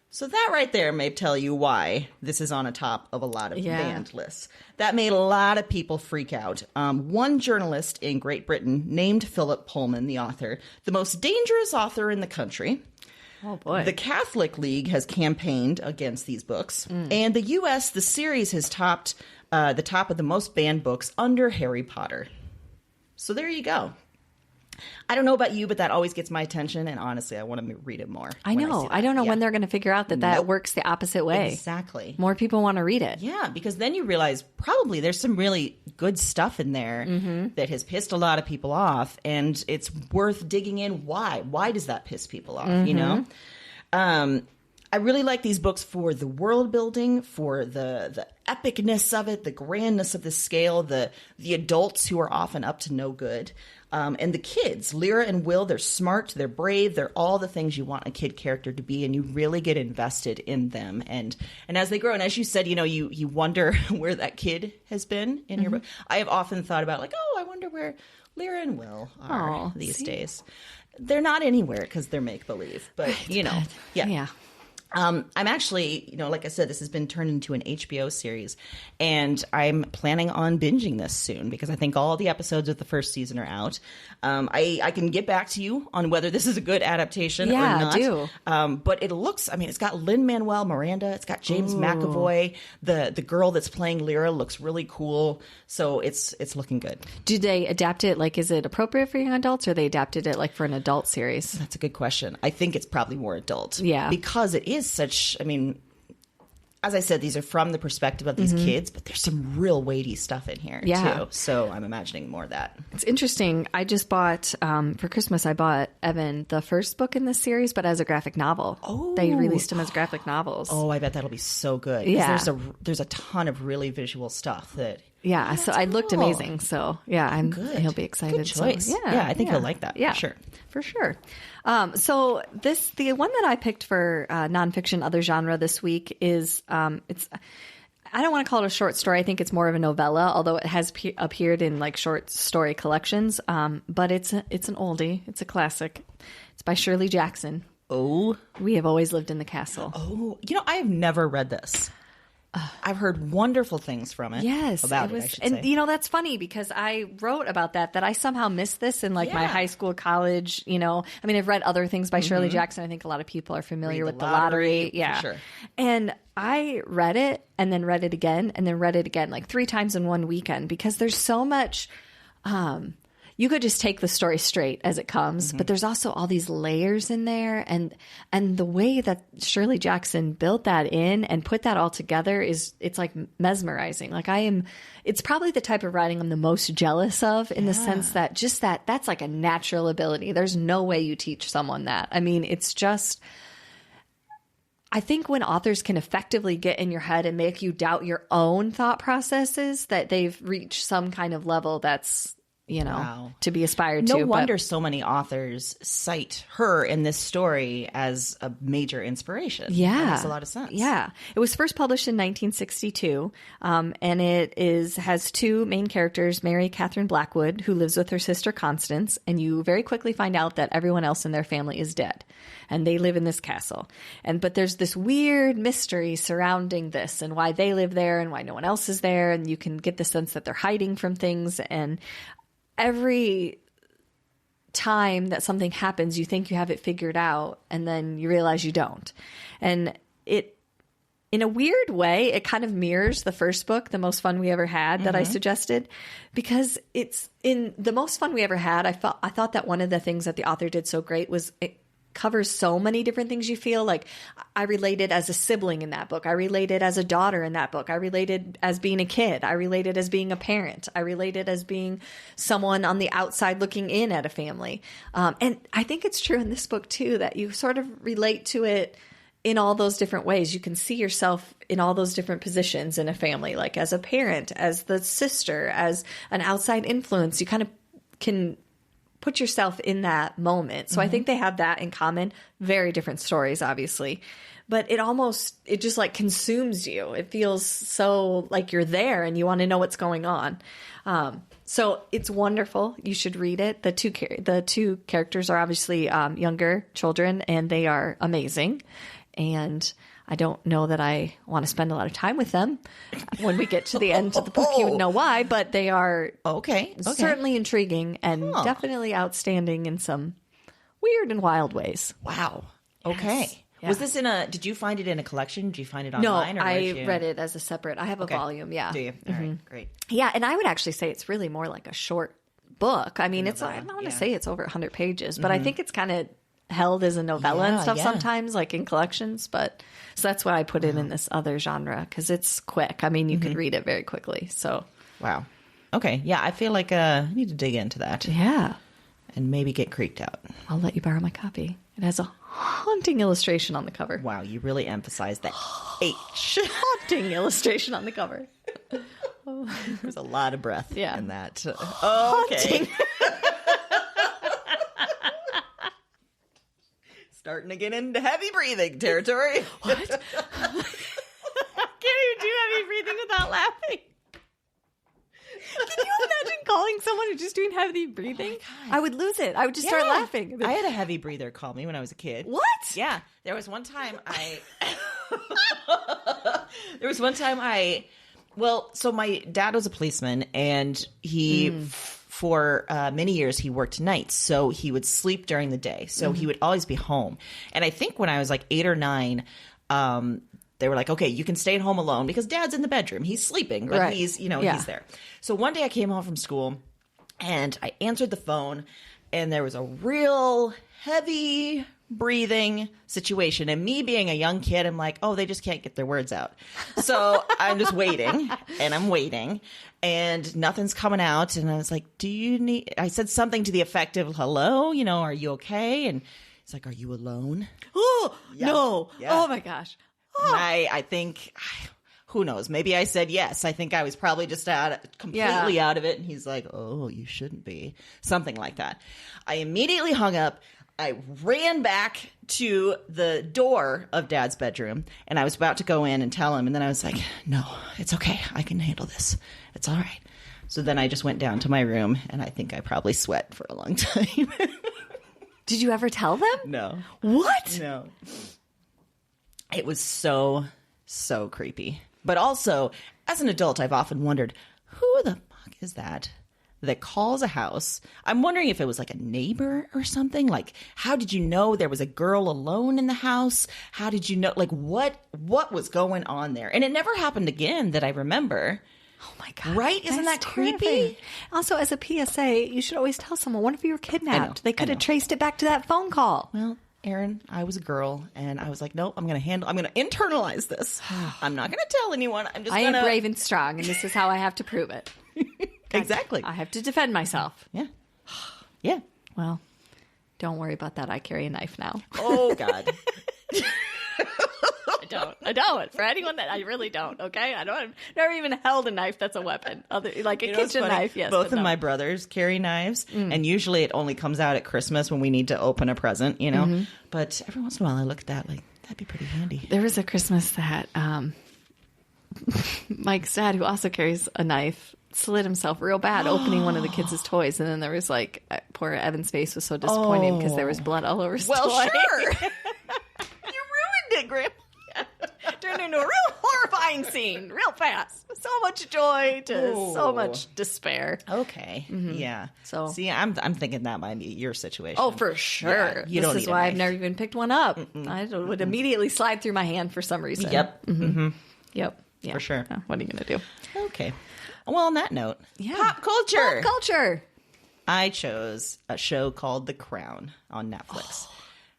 So that right there may tell you why this is on a top of a lot of banned lists. That made a lot of people freak out. One journalist in Great Britain named Philip Pullman, the author, the most dangerous author in the country. Oh, boy. The Catholic League has campaigned against these books. And the U.S., the series has topped the top of the most banned books under Harry Potter. So there you go. I don't know about you, but that always gets my attention. And honestly, I want to read it more. I know. I don't know when they're going to figure out that works the opposite way. Exactly. More people want to read it. Yeah, because then you realize probably there's some really good stuff in there that has pissed a lot of people off. And it's worth digging in. Why? Why does that piss people off? I really like these books for the world building, for the epicness of it, the grandness of the scale, the adults who are often up to no good. And the kids, Lyra and Will, they're smart, they're brave, they're all the things you want a kid character to be, and you really get invested in them. And as they grow, and as you said, you wonder where that kid has been in your book. I have often thought about I wonder where Lyra and Will are these days. They're not anywhere because they're make-believe, but, yeah. I'm actually, like I said, this has been turned into an HBO series, and I'm planning on binging this soon because I think all the episodes of the first season are out. I can get back to you on whether this is a good adaptation or not. Do. But it looks, it's got Lin-Manuel Miranda, it's got James McAvoy, the girl that's playing Lyra looks really cool, so it's looking good. Do they adapt it, is it appropriate for young adults, or they adapted it for an adult series? That's a good question. I think it's probably more adult. Yeah. Because it is such, as I said, these are from the perspective of these kids, but there's some real weighty stuff in here too. So I'm imagining more of that. It's interesting. I just bought, for Christmas, I bought Evan the first book in this series, but as a graphic novel. Oh. They released them as graphic novels. Oh, I bet that'll be so good. Yeah. There's a ton of really visual stuff that... Yeah, so it looked amazing. So yeah, good. He'll be excited. Good choice. So, I think he'll like that. Yeah, for sure. So the one that I picked for nonfiction, other genre this week is it's. I don't want to call it a short story. I think it's more of a novella, although it has appeared in short story collections. But it's an oldie. It's a classic. It's by Shirley Jackson. Oh, We Have Always Lived in the Castle. Oh, I have never read this. I've heard wonderful things from it. Yes, about it, I should say. That's funny because I wrote about that I somehow missed this in my high school, college. I've read other things by Shirley Jackson. I think a lot of people are familiar with the lottery. Yeah, for sure. And I read it and then read it again and then read it again 3 times in one weekend because there's so much. You could just take the story straight as it comes, but there's also all these layers in there, and the way that Shirley Jackson built that in and put that all together it's mesmerizing. It's probably the type of writing I'm the most jealous of in the sense that that's a natural ability. There's no way you teach someone that. It's just. I think when authors can effectively get in your head and make you doubt your own thought processes, that they've reached some kind of level that's, Wow. to be aspired No to. wonder so many authors cite her in this story as a major inspiration. Yeah. That makes a lot of sense. Yeah. It was first published in 1962, and it has two main characters, Mary Catherine Blackwood, who lives with her sister Constance, and you very quickly find out that everyone else in their family is dead, and they live in this castle. But there's this weird mystery surrounding this and why they live there and why no one else is there, and you can get the sense that they're hiding from things, and every time that something happens, you think you have it figured out, and then you realize you don't. And it, in a weird way, it kind of mirrors the first book, The Most Fun We Ever Had, that I suggested, because it's in The Most Fun We Ever Had. I thought that one of the things that the author did so great was it covers so many different things you feel. Like, I related as a sibling in that book. I related as a daughter in that book. I related as being a kid. I related as being a parent. I related as being someone on the outside looking in at a family. And I think it's true in this book too, that you sort of relate to it in all those different ways. You can see yourself in all those different positions in a family, like as a parent, as the sister, as an outside influence. You kind of can put yourself in that moment. So I think they have that in common. Very different stories, obviously. But it just like consumes you. It feels so like you're there and you want to know what's going on. So it's wonderful. You should read it. The two characters are obviously younger children, and they are amazing. And I don't know that I want to spend a lot of time with them. When we get to the end of the book, you would know why, but they are certainly intriguing and definitely outstanding in some weird and wild ways. Wow. Okay. Yes. Yeah. Was this did you find it in a collection? Did you find it No, online? I read it as a separate, I have a volume, yeah. Do you? All right, great. Yeah, and I would actually say it's really more like a short book. I mean, I don't want to say it's over 100 pages, but I think it's kind of held as a novella and stuff sometimes, like in collections. But so that's why I put it in this other genre, because it's quick. I mean, you can read it very quickly. So wow. Okay. Yeah, I feel like I need to dig into that. Yeah. And maybe get creeped out. I'll let you borrow my copy. It has a haunting illustration on the cover. Wow, you really emphasized that H. Haunting illustration on the cover. There's a lot of breath in that. Okay. Starting to get into heavy breathing territory. What? I can't even do heavy breathing without laughing. Can you imagine calling someone who's just doing heavy breathing? I would lose it. I would just start laughing. I had a heavy breather call me when I was a kid. What? Yeah. There was one time so my dad was a policeman, and he, for many years, he worked nights. So he would sleep during the day. So he would always be home. And I think when I was like 8 or 9, they were like, okay, you can stay at home alone because dad's in the bedroom. He's sleeping, but he's there. So one day I came home from school and I answered the phone, and there was a real heavy breathing situation. And me being a young kid, I'm like, oh, they just can't get their words out. So I'm just waiting, and I'm waiting, and nothing's coming out. And I was like, I said something to the effect of, hello, are you okay? And he's like, are you alone? Oh, no. Yeah. Oh, my gosh. And I think, who knows? Maybe I said yes. I think I was probably just completely out of it. And he's like, oh, you shouldn't be. Something like that. I immediately hung up. I ran back to the door of Dad's bedroom, and I was about to go in and tell him. And then I was like, no, it's okay. I can handle this. It's all right. So then I just went down to my room, and I think I probably sweat for a long time. Did you ever tell them? No. What? No. It was so creepy. But also, as an adult, I've often wondered, who the fuck is that calls a house? I'm wondering if it was like a neighbor or something. Like, how did you know there was a girl alone in the house? How did you know? Like, what was going on there? And it never happened again that I remember. Oh my God. Right? Isn't that creepy? Terrifying. Also, as a PSA, you should always tell someone, what if you were kidnapped? They could have traced it back to that phone call. Well, Erin, I was a girl, and I was like, nope, I'm going to internalize this. I'm not going to tell anyone. I am brave and strong, and this is how I have to prove it. Exactly. I have to defend myself. Yeah. Yeah. Well, don't worry about that. I carry a knife now. Oh, God. don't. I don't. For anyone that I really don't. Okay, I don't. I've never even held a knife that's a weapon. Like a You know what's kitchen funny? knife. Yes. Both but of no. my brothers carry knives, and usually it only comes out at Christmas when we need to open a present, you know. But every once in a while, I look at that like that'd be pretty handy. There was a Christmas that Mike's dad, who also carries a knife, slit himself real bad opening one of the kids' toys, and then there was like poor Evan's face was so disappointed because there was blood all over his toy. Sure. You ruined it, Grandma. Turned into a real horrifying scene, real fast. So much joy to so much despair. Okay. Yeah. So- see, I'm thinking that might be your situation. Oh, for sure. Yeah, you This don't is need a why I've knife. never even picked one up. I would immediately slide through my hand for some reason. Yep. Yep. Yeah. For sure. What are you going to do? Okay. Well, on that note, Yeah. pop culture. Pop culture. I chose a show called The Crown on Netflix.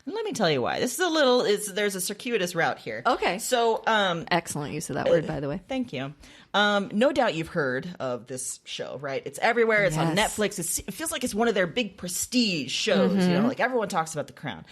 Let me tell you why. This is a little. There's a circuitous route here. Okay. So, Excellent use of that word, by the way. thank you. No doubt you've heard of this show, right? It's everywhere. It's on Yes. Netflix. It feels like it's one of their big prestige shows. You know, like everyone talks about The Crown.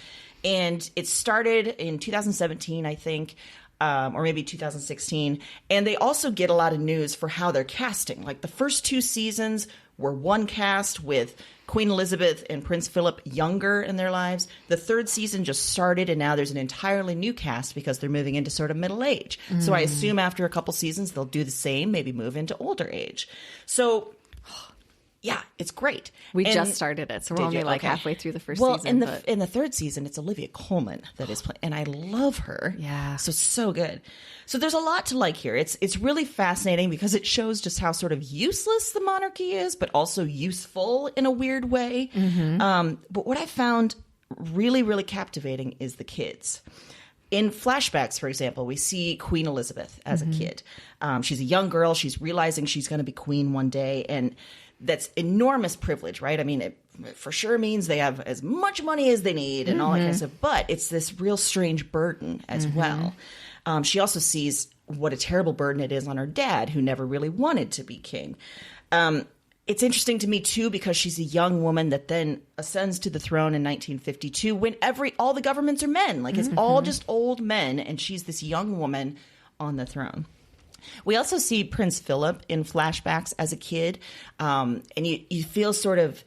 And it started in 2017, I think, or maybe 2016. And they also get a lot of news for how they're casting. Like the first 2 seasons were one cast with Queen Elizabeth and Prince Philip younger in their lives. The 3rd season just started, and now there's an entirely new cast because they're moving into sort of middle age. So I assume after a couple seasons, they'll do the same, maybe move into older age. So, yeah, it's great. We And- just started it, so we're Did only you? like Okay. halfway through the first well, season. in the 3rd season, it's Olivia Colman that is playing, and I love her. Yeah. So good. So there's a lot to like here. It's really fascinating because it shows just how sort of useless the monarchy is, but also useful in a weird way. But what I found really, really captivating is the kids. In flashbacks, for example, we see Queen Elizabeth as a kid. She's a young girl. She's realizing she's going to be queen one day, and that's enormous privilege, right? I mean, it for sure means they have as much money as they need and all that kind of stuff, but it's this real strange burden as well. She also sees what a terrible burden it is on her dad, who never really wanted to be king. It's interesting to me, too, because she's a young woman that then ascends to the throne in 1952 when all the governments are men. Like, it's all just old men, and she's this young woman on the throne. We also see Prince Philip in flashbacks as a kid, and you feel sort of,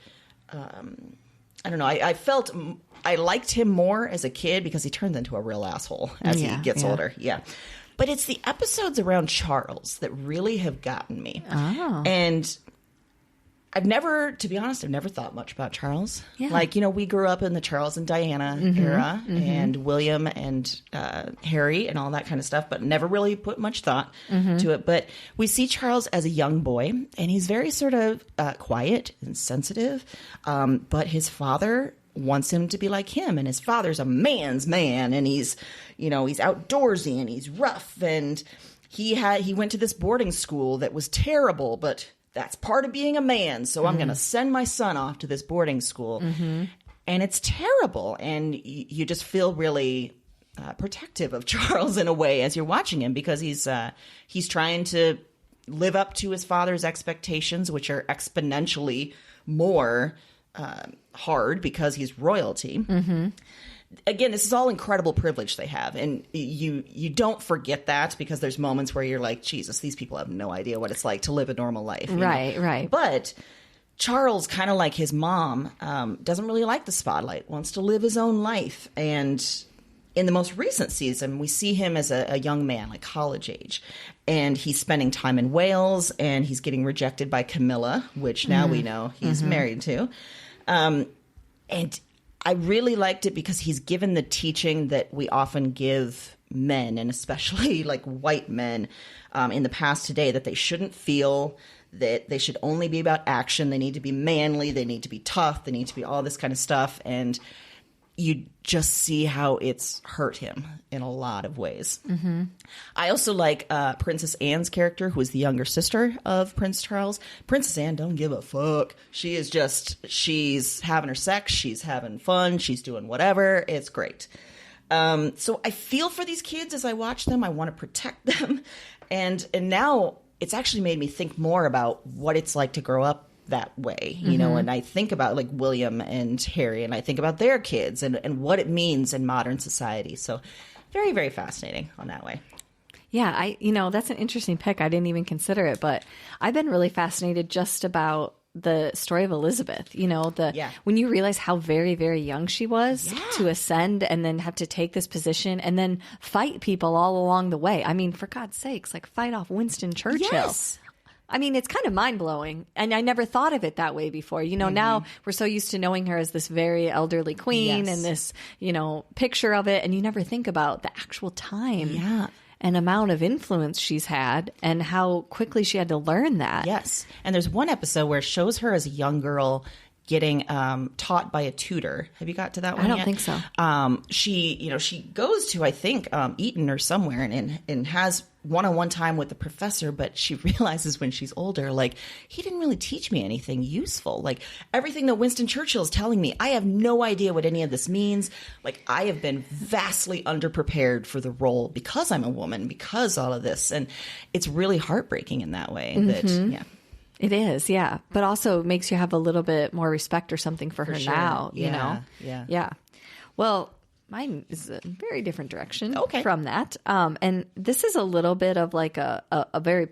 I don't know, I liked him more as a kid because he turns into a real asshole as he gets older. Yeah. But it's the episodes around Charles that really have gotten me. Oh. And to be honest, I've never thought much about Charles. Yeah. Like, you know, we grew up in the Charles and Diana era and William and Harry and all that kind of stuff, but never really put much thought to it. But we see Charles as a young boy, and he's very sort of quiet and sensitive. But his father wants him to be like him, and his father's a man's man, and he's outdoorsy and he's rough, and he went to this boarding school that was terrible, but that's part of being a man. So I'm going to send my son off to this boarding school. And it's terrible. And you just feel really protective of Charles in a way as you're watching him, because he's trying to live up to his father's expectations, which are exponentially more hard because he's royalty. Again, this is all incredible privilege they have, and you don't forget that, because there's moments where you're like, Jesus, these people have no idea what it's like to live a normal life. Right. But Charles, kind of like his mom, doesn't really like the spotlight, wants to live his own life. And in the most recent season, we see him as a young man, like college age, and he's spending time in Wales, and he's getting rejected by Camilla, which now we know he's married to. And I really liked it because he's given the teaching that we often give men, and especially like white men in the past today, that they shouldn't feel, that they should only be about action. They need to be manly. They need to be tough. They need to be all this kind of stuff. And you just see how it's hurt him in a lot of ways. I also like Princess Anne's character, who is the younger sister of Prince Charles. Princess Anne don't give a fuck. She's having her sex. She's having fun. She's doing whatever. It's great. So I feel for these kids as I watch them. I want to protect them. And now it's actually made me think more about what it's like to grow up that way, you know, and I think about like William and Harry, and I think about their kids and what it means in modern society. So very, very fascinating on that way. Yeah, that's an interesting pick. I didn't even consider it, but I've been really fascinated just about the story of Elizabeth. When you realize how very, very young she was to ascend and then have to take this position and then fight people all along the way. I mean, for God's sakes, like fight off Winston Churchill. Yes. I mean, it's kind of mind-blowing, and I never thought of it that way before. Now we're so used to knowing her as this very elderly queen and this, picture of it, and you never think about the actual time and amount of influence she's had and how quickly she had to learn that. Yes. And there's one episode where it shows her as a young girl getting taught by a tutor. Have you got to that one I don't yet? think so. She goes to, I think, Eton or somewhere and has one-on-one time with the professor, but she realizes when she's older, like, he didn't really teach me anything useful. Like, everything that Winston Churchill is telling me, I have no idea what any of this means. Like, I have been vastly underprepared for the role because I'm a woman, because all of this. And it's really heartbreaking in that way. It is, yeah. But also makes you have a little bit more respect or something for her now, Yeah. Well, mine is a very different direction from that. And this is a little bit of like a very,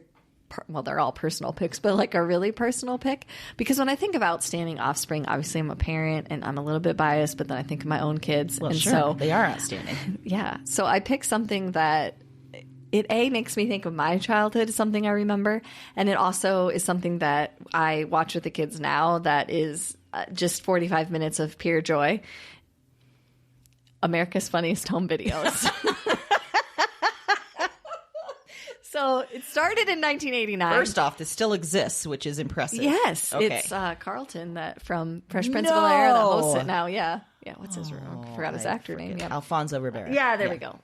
they're all personal picks, but like a really personal pick. Because when I think of outstanding offspring, obviously I'm a parent and I'm a little bit biased, but then I think of my own kids. Well, and sure, so they are outstanding. Yeah. So I picked something that it makes me think of my childhood, something I remember. And it also is something that I watch with the kids now that is just 45 minutes of pure joy. America's Funniest Home Videos. So it started in 1989. First off, this still exists, which is impressive. Yes. Okay. It's Carlton that from Fresh Prince of Bel-Air that hosts it now. Yeah. Yeah, what's his I forgot his actor name. Yeah. Alfonso Rivera. Yeah, there we go.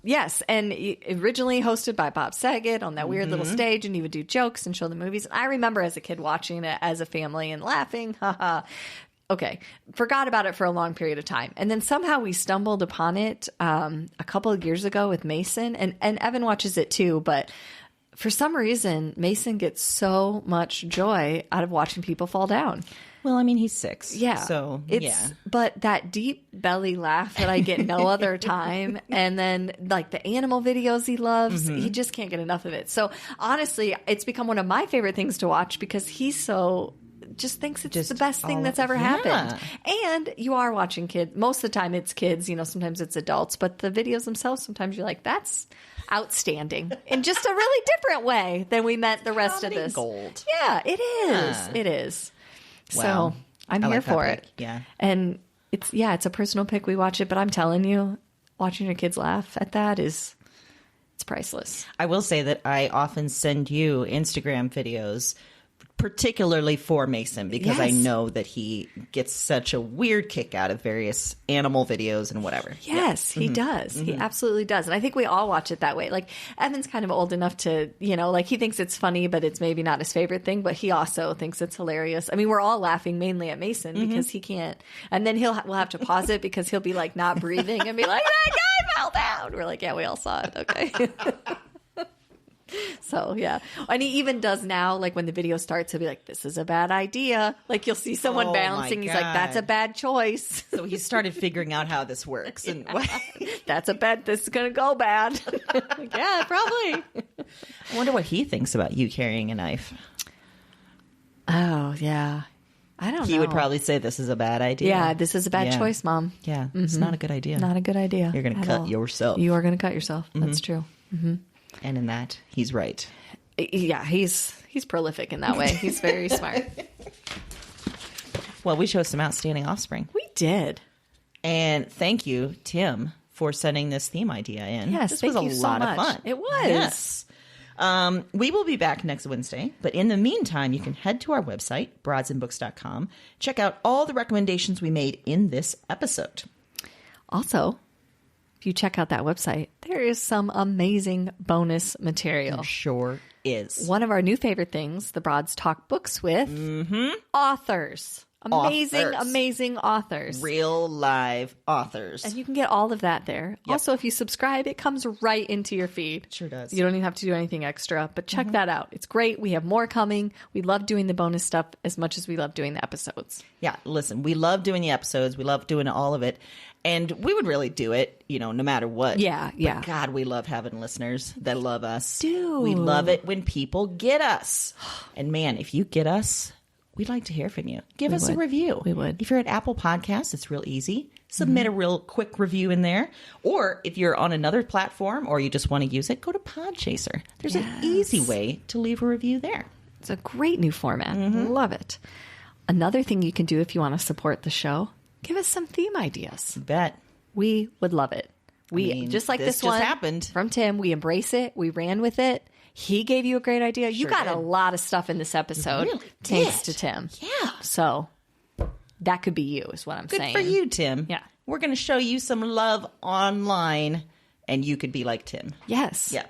Yes, and originally hosted by Bob Saget on that weird little stage, and he would do jokes and show the movies. And I remember as a kid watching it as a family and laughing. Okay, forgot about it for a long period of time. And then somehow we stumbled upon it a couple of years ago with Mason, and Evan watches it too, but for some reason, Mason gets so much joy out of watching people fall down. Well, I mean, he's 6. Yeah. So, But that deep belly laugh that I get no other time, and then like the animal videos he loves, he just can't get enough of it. So honestly, it's become one of my favorite things to watch because he's so just thinks it's the best thing that's ever happened. And you are watching kids. Most of the time it's kids, sometimes it's adults, but the videos themselves, sometimes you're like, that's outstanding in just a really different way than we meant the rest of this. Gold. Yeah, it is. It is. Wow. So I'm here for it. Yeah. And it's a personal pick. We watch it, but I'm telling you, watching your kids laugh at that it's priceless. I will say that I often send you Instagram videos, particularly for Mason, because I know that he gets such a weird kick out of various animal videos and whatever. Yes, he does. He absolutely does. And I think we all watch it that way. Like, Evan's kind of old enough to, like he thinks it's funny, but it's maybe not his favorite thing, but he also thinks it's hilarious. I mean, we're all laughing mainly at Mason because he can't. And then we'll have to pause it because he'll be like not breathing and be like, that guy fell down. We're like, yeah, we all saw it. Okay. So, yeah. And he even does now, like when the video starts, he'll be like, this is a bad idea. Like you'll see someone bouncing. He's like, that's a bad choice. So he started figuring out how this works. And this is going to go bad. Like, yeah, probably. I wonder what he thinks about you carrying a knife. Oh, yeah. I don't know. He would probably say this is a bad idea. Yeah, this is a bad choice, Mom. Yeah, it's not a good idea. Not a good idea. You're going to cut yourself. You are going to cut yourself. That's true. And in that, he's right. Yeah, he's prolific in that way. He's very smart. Well, we chose some outstanding offspring. We did. And thank you, Tim, for sending this theme idea in. Yes, this was a lot of fun. It was. Yes. We will be back next Wednesday, but in the meantime, you can head to our website, broadsandbooks.com, check out all the recommendations we made in this episode. Also, if you check out that website, there is some amazing bonus material. There sure is. One of our new favorite things, the Broads Talk Books with authors. amazing authors. Real live authors. And you can get all of that there. Yep. Also, if you subscribe, it comes right into your feed. Sure does. You don't even have to do anything extra, but check that out. It's great. We have more coming. We love doing the bonus stuff as much as we love doing the episodes. Yeah, listen, we love doing the episodes. We love doing all of it. And we would really do it, no matter what. Yeah. But God, we love having listeners that love us. Dude. We love it when people get us. And man, if you get us, we'd like to hear from you. Give us a review. We would. If you're at Apple Podcasts, it's real easy. Submit a real quick review in there. Or if you're on another platform or you just want to use it, go to Podchaser. There's an easy way to leave a review there. It's a great new format. Love it. Another thing you can do if you want to support the show, give us some theme ideas. You bet. We would love it. Just like this one just happened from Tim, we embrace it. We ran with it. He gave you a great idea. You got a lot of stuff in this episode. You really thanks did. to Tim. Yeah. So that could be you is what I'm saying. Good for you, Tim. Yeah. We're going to show you some love online, and you could be like Tim. Yes. Yeah.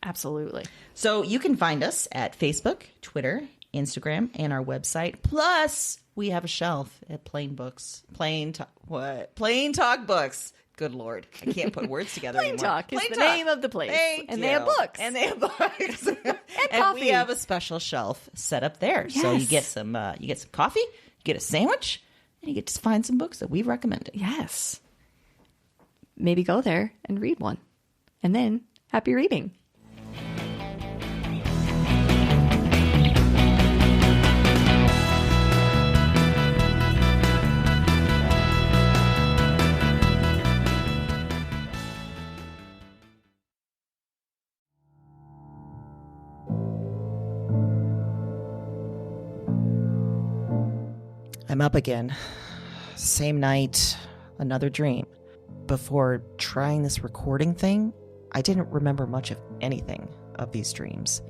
Absolutely. So you can find us at Facebook, Twitter, Instagram, and our website. Plus, we have a shelf at Plain Talk Books. Good Lord. I can't put words together Plain anymore. Talk is the name of the place. Thank They have you. books. And they have books. and coffee. we have a special shelf set up there. So you get some coffee, you get a sandwich, and you get to find some books that we've recommended. Yes. Maybe go there and read one. And then happy reading. I'm up again. Same night, another dream. Before trying this recording thing, I didn't remember much of anything of these dreams.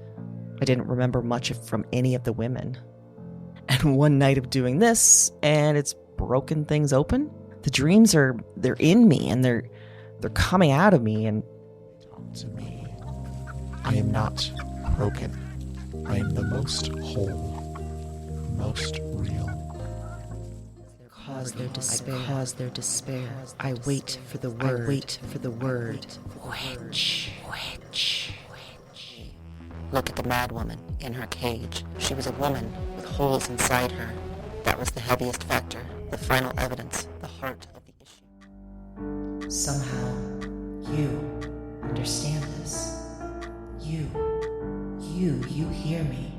I didn't remember much from any of the women. And one night of doing this, and it's broken things open. The dreams they're in me, and they're coming out of me, and Talk to me. I am not broken. I am the most whole, most real. cause their despair. I wait for the word. Witch. Look at the mad woman in her cage. She was a woman with holes inside her. That was the heaviest factor, the final evidence, the heart of the issue. Somehow, you understand this. You hear me.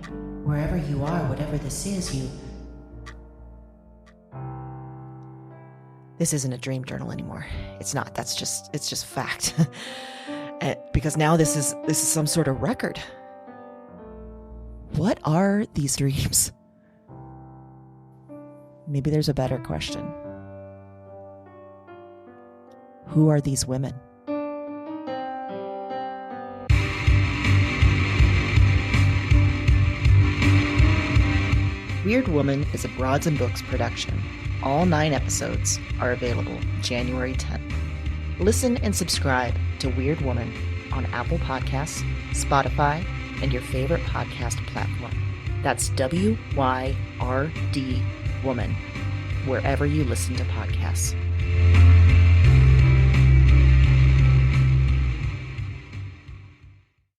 Wherever you are, whatever this is, you... This isn't a dream journal anymore. It's not. It's just fact. Because now this is some sort of record. What are these dreams? Maybe there's a better question. Who are these women? Weird Woman is a Broads and Books production. All 9 episodes are available January 10th. Listen and subscribe to Weird Woman on Apple Podcasts, Spotify, and your favorite podcast platform. That's WYRD Woman, wherever you listen to podcasts.